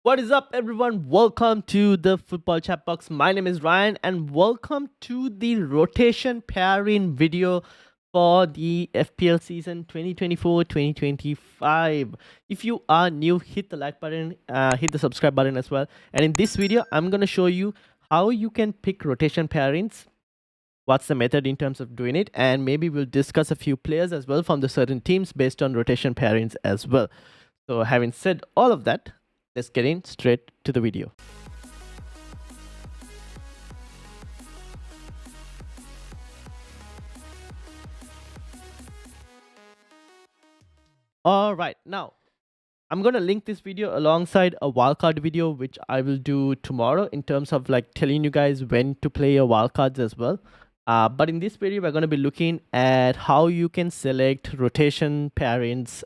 What is up, everyone? Welcome to the Football Chat Box. My name is Ryan, and welcome to the rotation pairing video for the FPL season 2024-2025. If you are new, hit the like button, hit the subscribe button as well. And in this video, I'm going to show you how you can pick rotation pairings, what's the method in terms of doing it, and maybe we'll discuss a few players as well from the certain teams based on rotation pairings as well. So having said all of that, let's get in straight to the video. All right, now I'm going to link this video alongside a wildcard video, which I will do tomorrow in terms of like telling you guys when to play your wildcards as well. But in this video, we're going to be looking at how you can select rotation pairings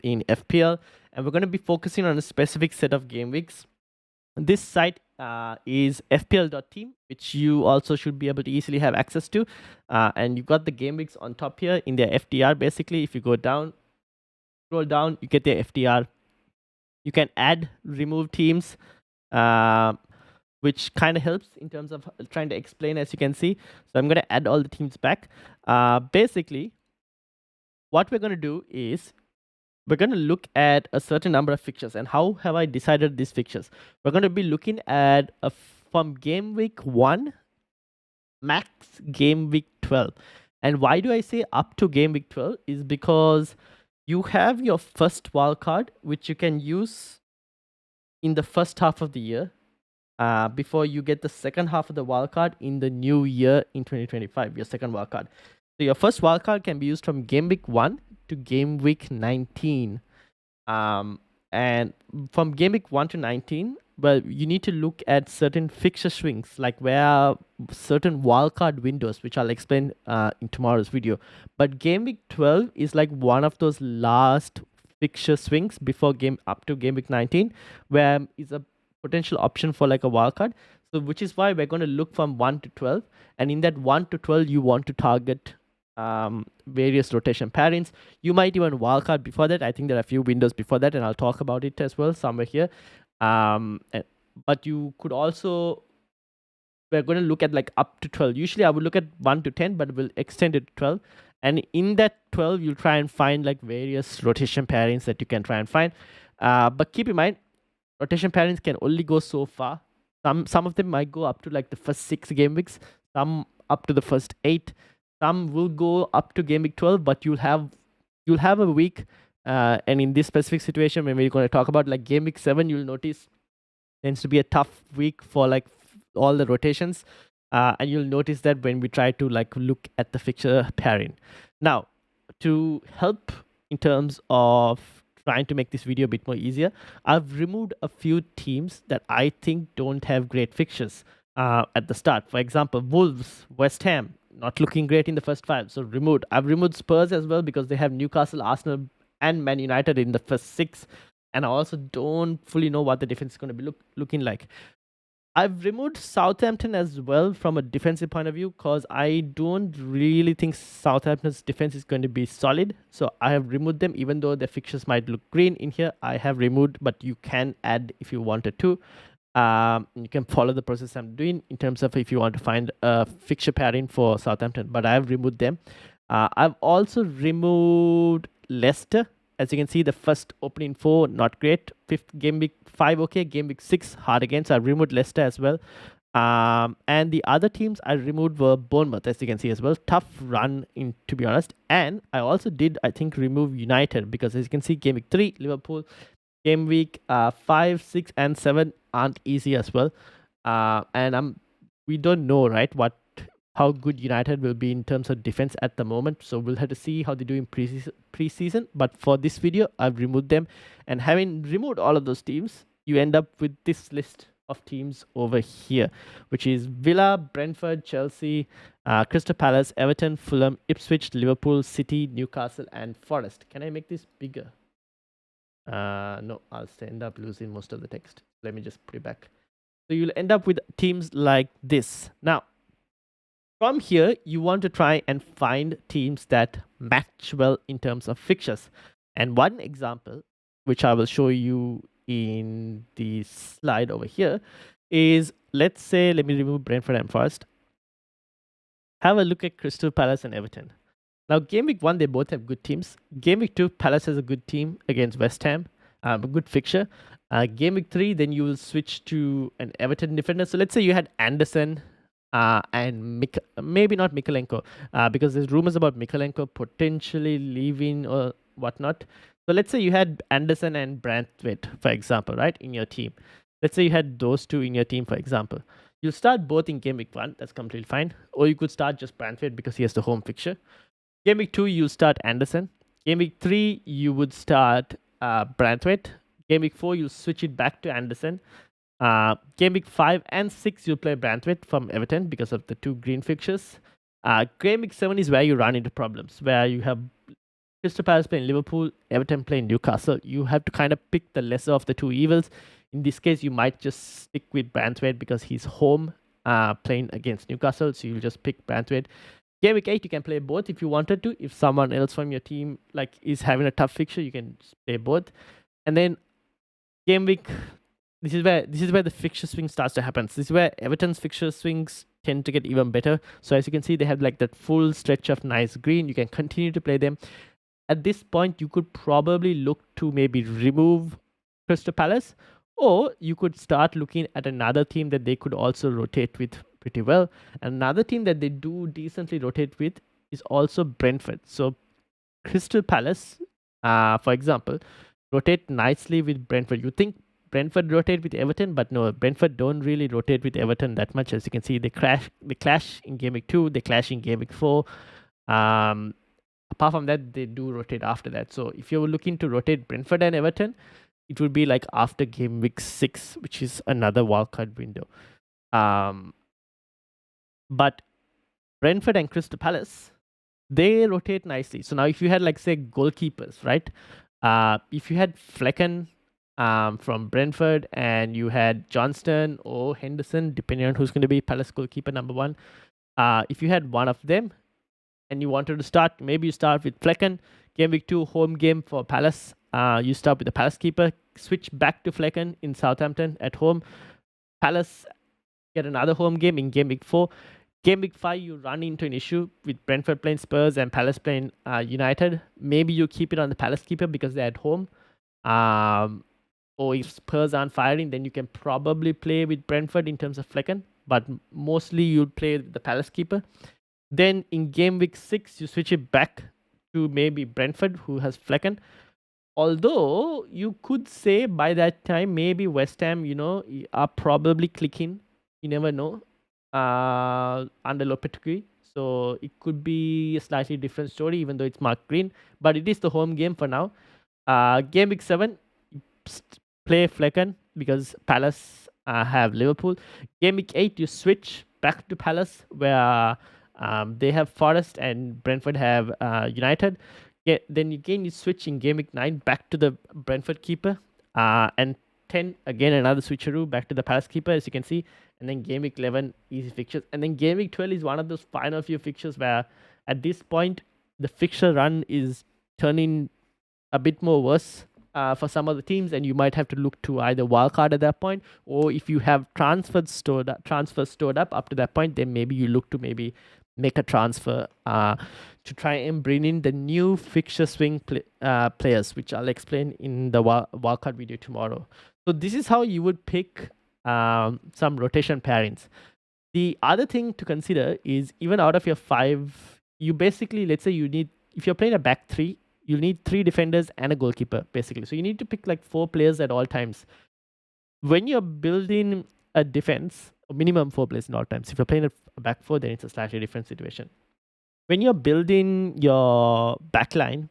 in FPL. And we're going to be focusing on a specific set of game weeks. This site is fpl.team, which you also should be able to easily have access to. And you've got the game weeks on top here in their FDR. Basically, if you go down, scroll down, you get their FDR. You can add, remove teams, which kind of helps in terms of trying to explain, as you can see. So I'm going to add all the teams back. Basically, what we're going to do is we're going to look at a certain number of fixtures. And how have I decided these fixtures? We're going to be looking at from game week 1 max game week 12. And why do I say up to game week 12 is because you have your first wildcard, which you can use in the first half of the year before you get the second half of the wildcard in the new year in 2025, your second wildcard. So your first wildcard can be used from game week 1 to game week 19. And from game week 1 to 19, well, you need to look at certain fixture swings, like where certain wildcard windows, which I'll explain in tomorrow's video. But game week 12 is like one of those last fixture swings before up to game week 19, where is a potential option for like a wildcard. So which is why we're going to look from 1 to 12. And in that 1 to 12, you want to target various rotation pairings. You might even wildcard before that. I think there are a few windows before that, and I'll talk about it as well somewhere here. But you could also, we're going to look at like up to 12. Usually I would look at 1 to 10, but we'll extend it to 12. And in that 12, you'll try and find like various rotation pairings that you can try and find. But keep in mind, rotation pairings can only go so far. Some of them might go up to like the first 6 game weeks, some up to the first 8. Some will go up to game week 12, but you'll have a week. And in this specific situation, when we're going to talk about like game week 7, you'll notice tends to be a tough week for like all the rotations. And you'll notice that when we try to like look at the fixture pairing. Now, to help in terms of trying to make this video a bit more easier, I've removed a few teams that I think don't have great fixtures at the start. For example, Wolves, West Ham, not looking great in the first 5, so removed. I've removed Spurs as well because they have Newcastle, Arsenal, and Man United in the first 6, and I also don't fully know what the defense is going to be looking like. I've removed Southampton as well from a defensive point of view because I don't really think Southampton's defense is going to be solid. So I have removed them, even though their fixtures might look green in here. I have removed, but you can add if you wanted to. You can follow the process I'm doing in terms of if you want to find a fixture pairing for Southampton, but I have removed them. I've also removed Leicester. As you can see, the first opening 4, not great. 5th game week 5, okay. Game week 6, hard again. So I removed Leicester as well. And the other teams I removed were Bournemouth, as you can see as well. Tough run, to be honest. And I also did, I think, remove United because as you can see, game week 3, Liverpool. Game week 5, 6, and 7 aren't easy as well. And we don't know, right, how good United will be in terms of defense at the moment. So we'll have to see how they do in preseason. But for this video, I've removed them. And having removed all of those teams, you end up with this list of teams over here, which is Villa, Brentford, Chelsea, Crystal Palace, Everton, Fulham, Ipswich, Liverpool, City, Newcastle, and Forest. Can I make this bigger? No, I'll end up losing most of the text. Let me just put it back. So you'll end up with teams like this. Now, from here, you want to try and find teams that match well in terms of fixtures. And one example, which I will show you in the slide over here is, let's say, let me remove Brentford and first. Have a look at Crystal Palace and Everton. Now, game week 1, they both have good teams. Game week 2, Palace has a good team against West Ham, a good fixture. Game week 3, then you will switch to an Everton defender. So let's say you had Anderson and maybe not Mikalenko, because there's rumors about Mikalenko potentially leaving or whatnot. So let's say you had Anderson and Brantwaite, for example, right, in your team. Let's say you had those two in your team, for example. You'll start both in game week 1. That's completely fine. Or you could start just Brantwaite because he has the home fixture. Game week 2, you'll start Anderson. Game week 3, you would start Brantwaite. Game week 4, you'll switch it back to Anderson. Game week 5 and 6, you'll play Brantwaite from Everton because of the 2 green fixtures. Game week 7 is where you run into problems, where you have Crystal Palace playing Liverpool, Everton playing Newcastle. You have to kind of pick the lesser of the 2 evils. In this case, you might just stick with Brantwaite because he's home playing against Newcastle, so you'll just pick Brantwaite. Game week 8, you can play both if you wanted to. If someone else from your team is having a tough fixture, you can play both. And then game week, this is where the fixture swing starts to happen. This is where Everton's fixture swings tend to get even better. So as you can see, they have that full stretch of nice green. You can continue to play them. At this point, you could probably look to maybe remove Crystal Palace, or you could start looking at another team that they could also rotate with pretty well. Another team that they do decently rotate with is also Brentford. So Crystal Palace, for example, rotate nicely with Brentford. You think Brentford rotate with Everton, but no, Brentford don't really rotate with Everton that much. As you can see, they clash in game week 2, they clash in game week 4. Apart from that, they do rotate after that. So if you're looking to rotate Brentford and Everton, it would be after game week 6, which is another wildcard window. But Brentford and Crystal Palace, they rotate nicely. So now if you had say goalkeepers, right? If you had Flecken from Brentford and you had Johnston or Henderson, depending on who's going to be Palace goalkeeper number 1, if you had one of them and you wanted to start, maybe you start with Flecken. Game week 2, home game for Palace. You start with the Palace keeper, switch back to Flecken in Southampton at home. Palace get another home game in game week 4. Game week 5, you run into an issue with Brentford playing Spurs and Palace playing United. Maybe you keep it on the Palace keeper because they're at home. Or if Spurs aren't firing, then you can probably play with Brentford in terms of Flecken. But mostly you'd play the Palace keeper. Then in game week 6, you switch it back to maybe Brentford, who has Flecken. Although you could say by that time, maybe West Ham, are probably clicking. You never know. Under Lopetegui. So it could be a slightly different story, even though it's Mark Green. But it is the home game for now. Game week 7, play Flecken because Palace have Liverpool. Game week 8, you switch back to Palace where they have Forest and Brentford have United. Then again, you switch in game week 9 back to the Brentford keeper. And 10, again, another switcheroo back to the Palace keeper, as you can see. And then game week 11, easy fixtures. And then game week 12 is one of those final few fixtures where at this point, the fixture run is turning a bit more worse for some of the teams, and you might have to look to either wildcard at that point, or if you have transfers stored up to that point, then maybe you look to maybe make a transfer to try and bring in the new fixture swing players, which I'll explain in the wildcard video tomorrow. So this is how you would pick some rotation pairings. The other thing to consider is even out of your 5, you basically, let's say if you're playing a back 3, you'll need 3 defenders and a goalkeeper, basically. So you need to pick 4 players at all times. When you're building a defense, minimum 4 players at all times. If you're playing a back 4, then it's a slightly different situation. When you're building your backline,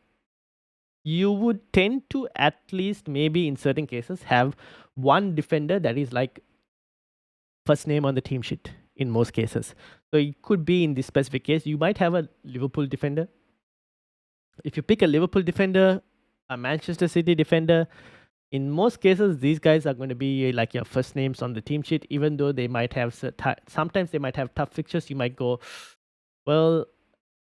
you would tend to at least, maybe in certain cases, have one defender that is first name on the team sheet in most cases. So it could be in this specific case, you might have a Liverpool defender. If you pick a Liverpool defender, a Manchester City defender, in most cases, these guys are going to be your first names on the team sheet, even though they might have, sometimes they might have tough fixtures. You might go, well,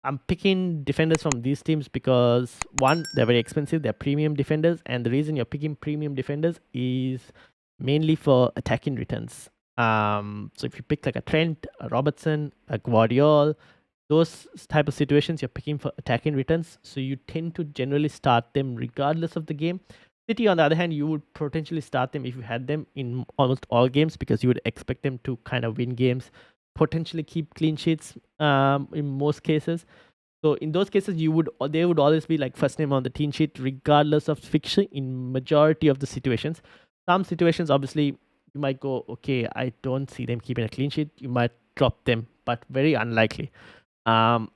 I'm picking defenders from these teams because one, they're very expensive, they're premium defenders, and the reason you're picking premium defenders is mainly for attacking returns. So if you pick like a Trent, a Robertson, a Guardiola, those type of situations you're picking for attacking returns, so you tend to generally start them regardless of the game. City, on the other hand, you would potentially start them if you had them in almost all games because you would expect them to kind of win games, potentially keep clean sheets in most cases. So in those cases, they would always be like first name on the team sheet regardless of fixture in majority of the situations. Some situations, obviously, you might go, okay, I don't see them keeping a clean sheet. You might drop them, but very unlikely. I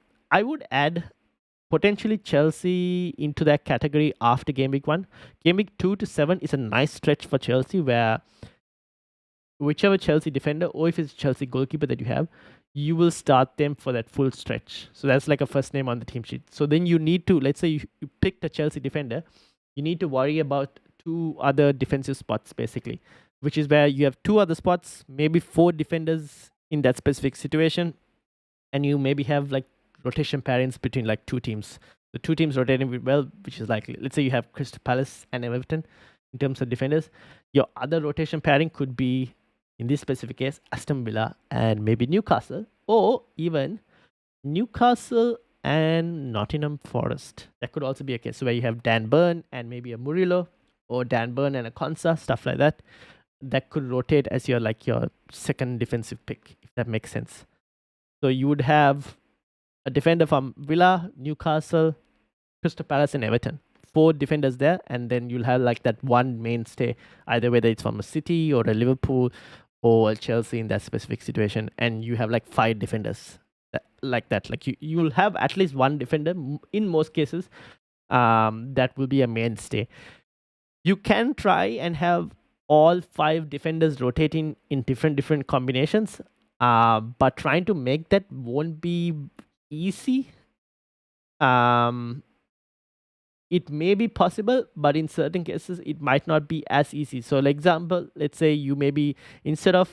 would add potentially Chelsea into that category after game week 1. Game week 2 to 7 is a nice stretch for Chelsea where whichever Chelsea defender or if it's Chelsea goalkeeper that you have, you will start them for that full stretch. So that's like a first name on the team sheet. So then you need to, let's say you picked a Chelsea defender, you need to worry about 2 other defensive spots basically, which is where you have 2 other spots, maybe 4 defenders in that specific situation, and you maybe have like rotation pairings between like 2 teams. The 2 teams rotating well, which is like, let's say you have Crystal Palace and Everton in terms of defenders. Your other rotation pairing could be, in this specific case, Aston Villa and maybe Newcastle, or even Newcastle and Nottingham Forest. That could also be a case where you have Dan Burn and maybe a Murillo, or Dan Burn and a Konsa, stuff like that. That could rotate as your second defensive pick, if that makes sense. So you would have a defender from Villa, Newcastle, Crystal Palace, and Everton. 4 defenders there, and then you'll have like that one mainstay, either whether it's from a City or a Liverpool or a Chelsea in that specific situation, and you have like 5 defenders like that. Like you'll have at least one defender in most cases. That will be a mainstay. You can try and have all 5 defenders rotating in different combinations, but trying to make that won't be easy. It may be possible, but in certain cases it might not be as easy. So like example, let's say you maybe instead of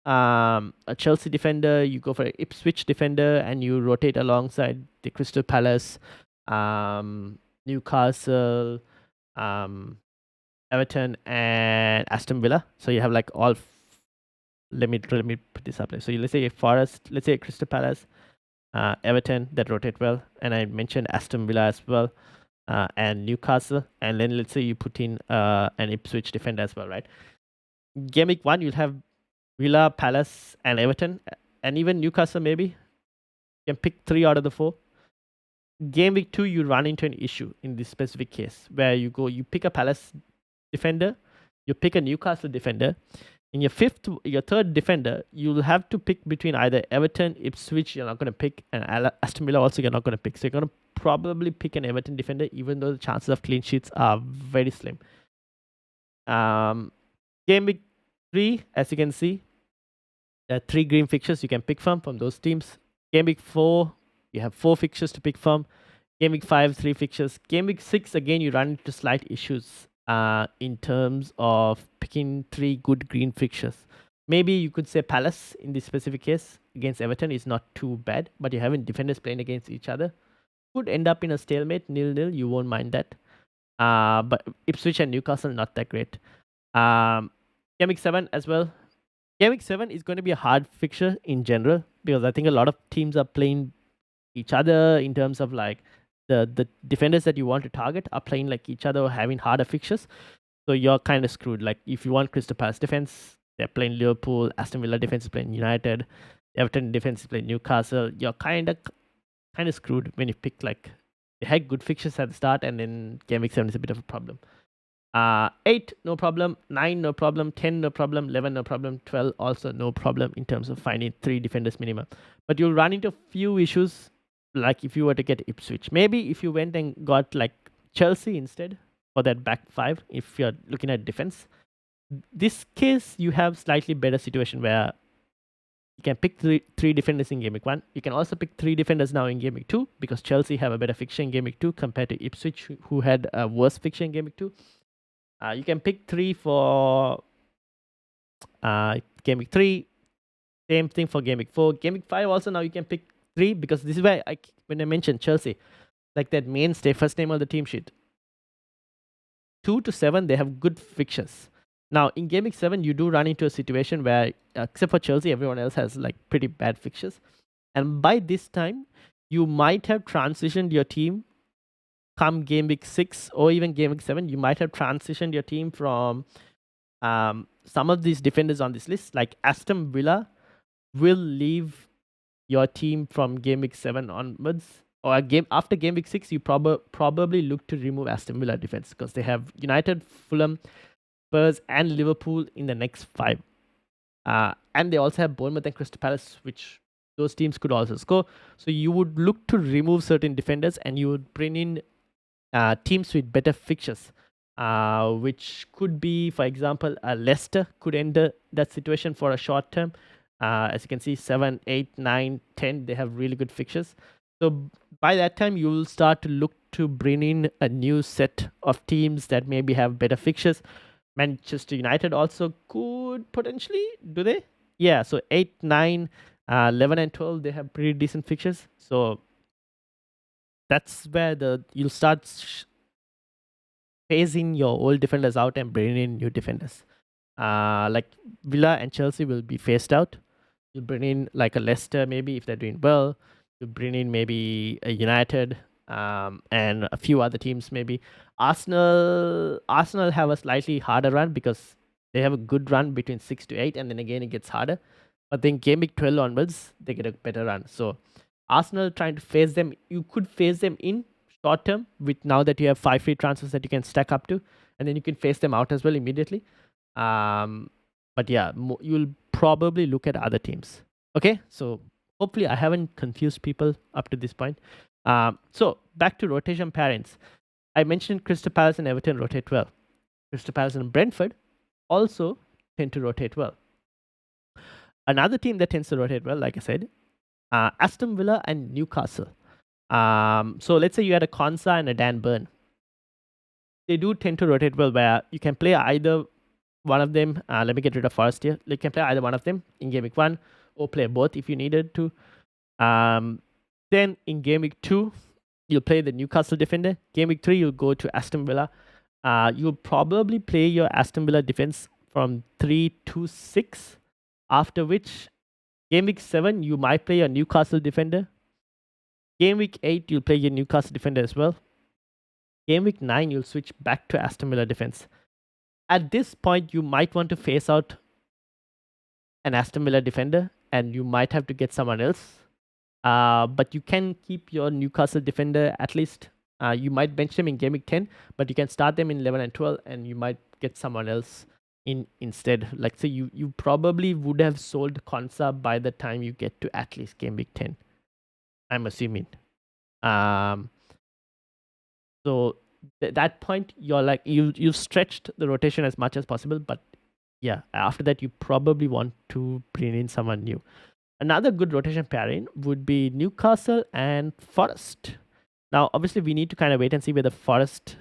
a Chelsea defender, you go for an Ipswich defender and you rotate alongside the Crystal Palace, Newcastle, Everton, and Aston Villa. So you have like all let me put this up. So let's say Forest, let's say Crystal Palace, Everton, that rotate well, and I mentioned Aston Villa as well, and Newcastle, and then let's say you put in an Ipswich defender as well, right? Game week 1, you'll have Villa, Palace, and Everton, and even Newcastle maybe. You can pick 3 out of the 4. Game week 2, you run into an issue in this specific case where you pick a Palace defender, you pick a Newcastle defender. In your 3rd defender, you'll have to pick between either Everton, Ipswich, you're not going to pick, and Aston Villa also you're not going to pick. So you're going to probably pick an Everton defender, even though the chances of clean sheets are very slim. Game week 3, as you can see, there are 3 green fixtures you can pick from those teams. Game week 4, you have 4 fixtures to pick from. Game week 5, 3 fixtures. Game week 6, again, you run into slight issues in terms of picking 3 good green fixtures. Maybe you could say Palace in this specific case against Everton is not too bad, but you're having defenders playing against each other. Could end up in a stalemate, 0-0. You won't mind that. But Ipswich and Newcastle, not that great. Game week 7 as well. Game week 7 is going to be a hard fixture in general because I think a lot of teams are playing each other in terms of like the defenders that you want to target are playing like each other or having harder fixtures. So you're kind of screwed. Like if you want Crystal Palace defense, they're playing Liverpool. Aston Villa defense is playing United. Everton defense is playing Newcastle. You're kind of screwed when you pick like they had good fixtures at the start and then game week 7 is a bit of a problem. 8 no problem, 9 no problem, 10 no problem, 11 no problem, 12 also no problem in terms of finding 3 defenders minimum. But you'll run into a few issues like if you were to get Ipswich. Maybe if you went and got like Chelsea instead for that back 5, if you're looking at defense. This case, you have slightly better situation where you can pick 3 defenders in game week 1. You can also pick 3 defenders now in game week 2 because Chelsea have a better fixture in game week 2 compared to Ipswich, who had a worse fixture in game week 2. You can pick 3 for game week 3. Same thing for game week 4. Game week 5 also now you can pick 3, because this is why when I mentioned Chelsea, like that mainstay, first name on the team sheet, 2 to 7, they have good fixtures. Now, in Game Week 7, you do run into a situation where, except for Chelsea, everyone else has like pretty bad fixtures. And by this time, you might have transitioned your team come Game Week 6 or even Game Week 7. You might have transitioned your team from some of these defenders on this list, like Aston Villa will leave your team from Game Week 7 onwards. Or after Game Week 6, you probably look to remove Aston Villa defense because they have United, Fulham, Spurs, and Liverpool in the next 5. And they also have Bournemouth and Crystal Palace, which those teams could also score. So you would look to remove certain defenders and you would bring in teams with better fixtures, which could be, for example, Leicester could enter that situation for a short term. As you can see, 7, 8, 9, 10, they have really good fixtures. So by that time, you will start to look to bring in a new set of teams that maybe have better fixtures. Manchester United also could potentially, do they? Yeah, so 8, 9, 11 and 12, they have pretty decent fixtures. So that's where you'll start phasing your old defenders out and bringing in new defenders. Like Villa and Chelsea will be phased out. You'll bring in like a Leicester maybe if they're doing well. You'll bring in maybe a United and a few other teams maybe. Arsenal have a slightly harder run because they have a good run between 6 to 8 and then again it gets harder. But then Game Week 12 onwards, they get a better run. So Arsenal trying to phase them, you could phase them in short term with now that you have 5 free transfers that you can stack up to, and then you can phase them out as well immediately. But yeah, you'll probably look at other teams. Okay, so hopefully I haven't confused people up to this point. So back to rotation parents. I mentioned Crystal Palace and Everton rotate well. Crystal Palace and Brentford also tend to rotate well. Another team that tends to rotate well, like I said, Aston Villa and Newcastle. So let's say you had a Konsa and a Dan Burn. They do tend to rotate well where you can play either one of them. Let me get rid of Forest here. You can play either one of them in Game Week 1 or play both if you needed to. Then in Game Week 2, you'll play the Newcastle defender. Game Week 3, you'll go to Aston Villa. You'll probably play your Aston Villa defense from 3 to 6, after which Game Week 7, you might play your Newcastle defender. Game Week 8, you'll play your Newcastle defender as well. Game Week 9, you'll switch back to Aston Villa defense. At this point, you might want to phase out an Aston Villa defender and you might have to get someone else. But you can keep your Newcastle defender at least. You might bench them in Game Week 10, but you can start them in 11 and 12 and you might get someone else in instead. Like say you probably would have sold Konsa by the time you get to at least Game Week 10. I'm assuming. So at that point, you're like you've stretched the rotation as much as possible, but yeah, after that you probably want to bring in someone new. Another good rotation pairing would be Newcastle and Forest. Now, obviously, we need to kind of wait and see whether Forest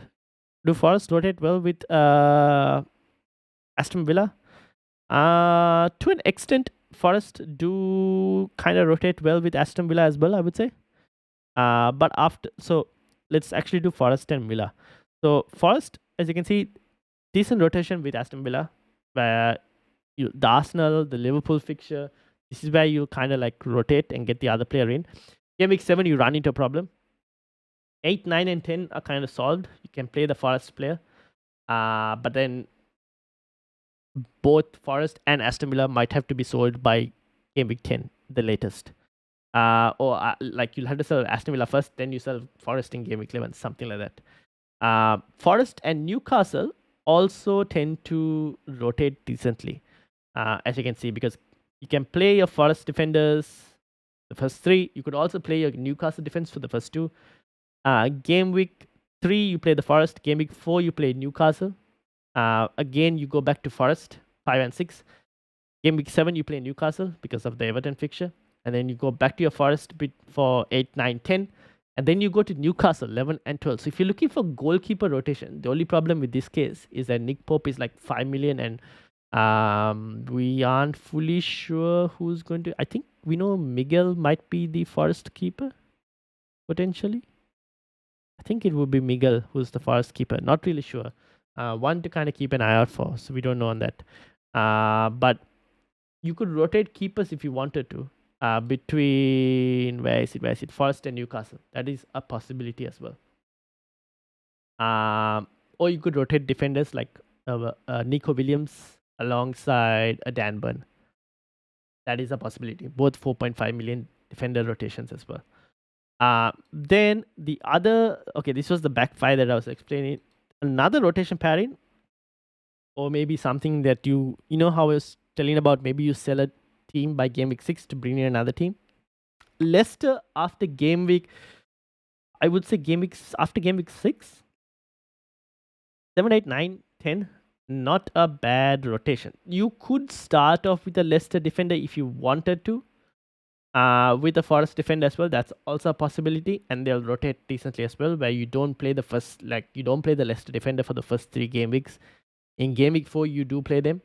rotate well with Aston Villa. To an extent, Forest do kind of rotate well with Aston Villa as well, I would say. But let's actually do Forest and Villa. So Forest, as you can see, decent rotation with Aston Villa, where the Arsenal, the Liverpool fixture, this is where you kind of like rotate and get the other player in. Game Week 7, you run into a problem. 8, 9, and 10 are kind of solved. You can play the Forest player. But then both Forest and Aston Villa might have to be sold by Game Week 10, the latest. Like you'll have to sell Aston Villa first, then you sell Forest in Game Week 11, something like that. Forest and Newcastle also tend to rotate decently, as you can see, because you can play your Forest defenders the first 3. You could also play your Newcastle defense for the first 2. Game Week 3, you play the Forest. Game Week 4, you play Newcastle. Again, you go back to Forest, 5 and 6. Game Week 7, you play Newcastle because of the Everton fixture. And then you go back to your Forest bit for 8, 9, 10. And then you go to Newcastle, 11 and 12. So if you're looking for goalkeeper rotation, the only problem with this case is that Nick Pope is like 5 million and we aren't fully sure who's going to... I think we know Miguel might be the Forest keeper potentially. I think it would be Miguel who's the Forest keeper. Not really sure. One to kind of keep an eye out for. So we don't know on that. But you could rotate keepers if you wanted to. Between where is it? Forest and Newcastle. That is a possibility as well. Or you could rotate defenders like Nico Williams alongside a Dan Burn. That is a possibility. Both 4.5 million defender rotations as well. Then the other, okay, this was the back five that I was explaining. Another rotation pairing, or maybe something that you know how I was telling about, maybe you sell a team by game week 6 to bring in another team. Leicester after game week, I would say after game week 6, 7, 8, 9, 10, not a bad rotation. You could start off with a Leicester defender if you wanted to. With the Forest defender as well, that's also a possibility, and they'll rotate decently as well, where you don't play the Leicester defender for the first 3 game weeks. In game week 4, you do play them.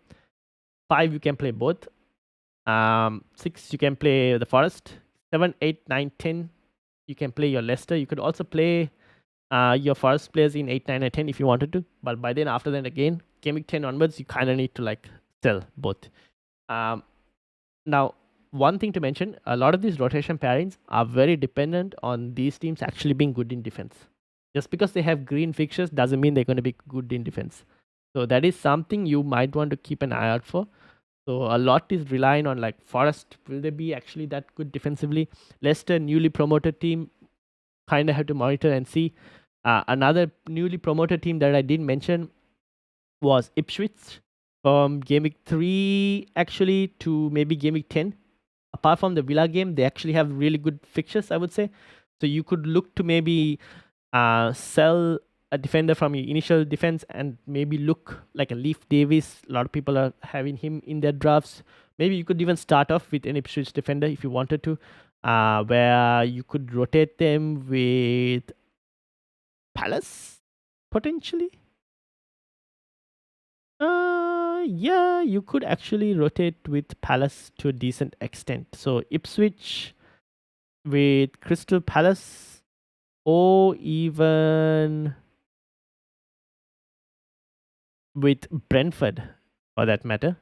5, you can play both. 6, you can play the Forest. 7, 8, 9, 10, you can play your Leicester. You could also play your Forest players in 8, 9, and 10 if you wanted to. But by then, after that, again, game week 10 onwards, you kind of need to sell both. Now, one thing to mention, a lot of these rotation pairings are very dependent on these teams actually being good in defense. Just because they have green fixtures doesn't mean they're going to be good in defense. So that is something you might want to keep an eye out for. So a lot is relying on Forest. Will they be actually that good defensively? Leicester, newly promoted team, kind of have to monitor and see. Another newly promoted team that I didn't mention was Ipswich. From game week 3 actually to maybe game week 10. Apart from the Villa game, they actually have really good fixtures, I would say. So you could look to maybe sell a defender from your initial defense and maybe look like a Leif Davis. A lot of people are having him in their drafts. Maybe you could even start off with an Ipswich defender if you wanted to, where you could rotate them with Palace, potentially. Yeah, you could actually rotate with Palace to a decent extent. So Ipswich with Crystal Palace, or even with Brentford, for that matter,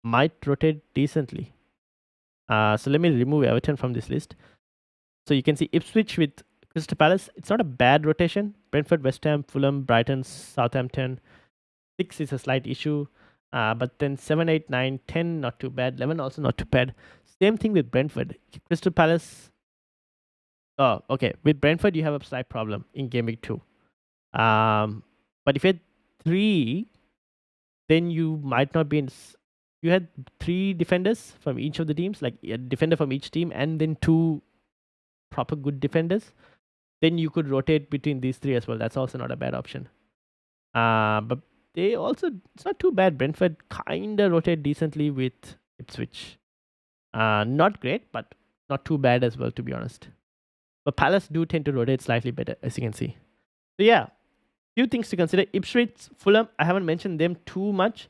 might rotate decently. So let me remove Everton from this list. So you can see Ipswich with Crystal Palace. It's not a bad rotation. Brentford, West Ham, Fulham, Brighton, Southampton. 6 is a slight issue. But then 7, 8, 9, 10, not too bad. 11 also not too bad. Same thing with Brentford. Crystal Palace. Oh, okay. With Brentford, you have a slight problem in game week 2. But if you had 3, then you might not be in. You had 3 defenders from each of the teams, like a defender from each team, and then 2 proper good defenders. Then you could rotate between these 3 as well. That's also not a bad option. But they also, it's not too bad. Brentford kind of rotate decently with Ipswich. Not great, but not too bad as well, to be honest. But Palace do tend to rotate slightly better, as you can see. So yeah, few things to consider. Ipswich, Fulham, I haven't mentioned them too much,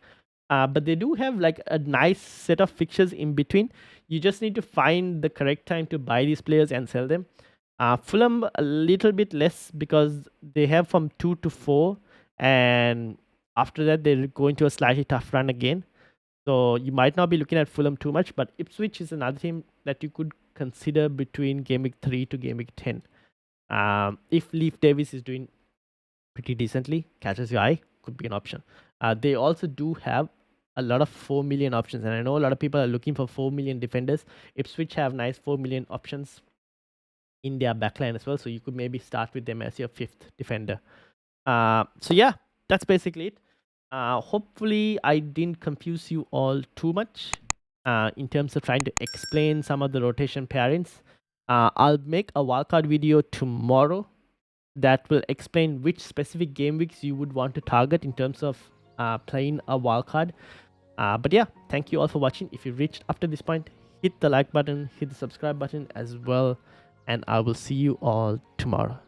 but they do have a nice set of fixtures in between. You just need to find the correct time to buy these players and sell them. Fulham a little bit less because they have from 2 to 4, and after that they're going to a slightly tough run again. So you might not be looking at Fulham too much, but Ipswich is another team that you could consider between game week 3 to game week 10. If Leif Davis is doing pretty decently, catches your eye, could be an option. They also do have a lot of 4 million options, and I know a lot of people are looking for 4 million defenders. Ipswich have nice 4 million options in their backline as well, so you could maybe start with them as your 5th defender. So yeah, that's basically it. Hopefully I didn't confuse you all too much in terms of trying to explain some of the rotation pairings. I'll make a wildcard video tomorrow that will explain which specific game weeks you would want to target in terms of playing a wildcard. But yeah, thank you all for watching. If you reached up to this point, hit the like button, hit the subscribe button as well, and I will see you all tomorrow.